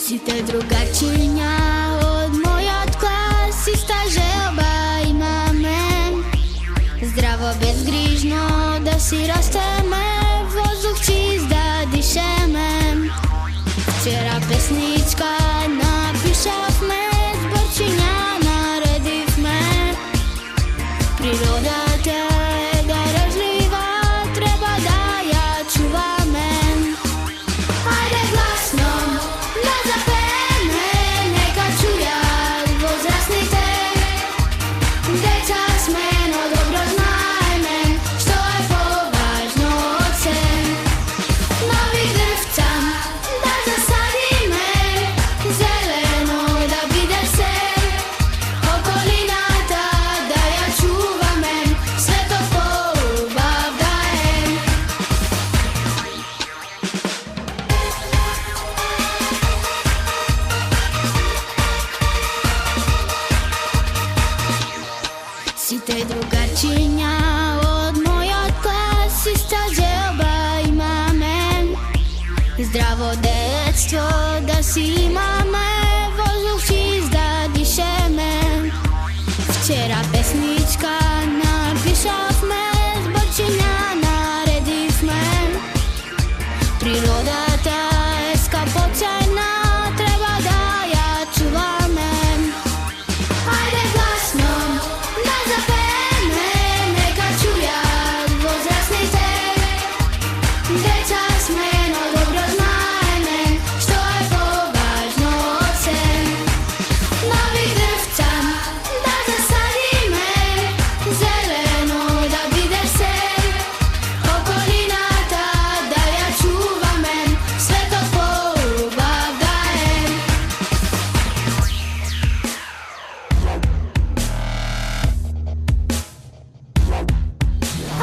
Si te drugačinja od mojot klasista, že obaj máme zdravo bezgrižno, da si rasteme, vozduch čist da dišeme. Včera pesnička napišavme, zborčinja naredivme. Priroda te je darežljiva, treba da ja čuvame. Ajde glasno da zapeme, neka čuja возрастните. Деца сме, но добро знаеме што е поважно од се. Нови дрвца да засадиме, зелено да биде се. Околината да ја чуваме, светот поубав да е. Сите другарчиња од мојот класиста, že оба имаме здраво детство да си имаме, воздух чист да дишеме. Вчера песничка напишавме, зборчиња наредивме. Природата е скапоцена, треба да ја чуваме. Ајде гласно да запеме, нека чујат возрастните. Деца сме, но добро знаеме што е поважно од се. Нови дрвца да засадиме, зелено да биде се. Околината да ја чуваме, светот поубав да е.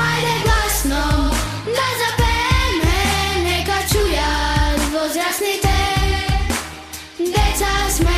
Ајде гласно да запеме, нека чујат возрастните. Деца сме,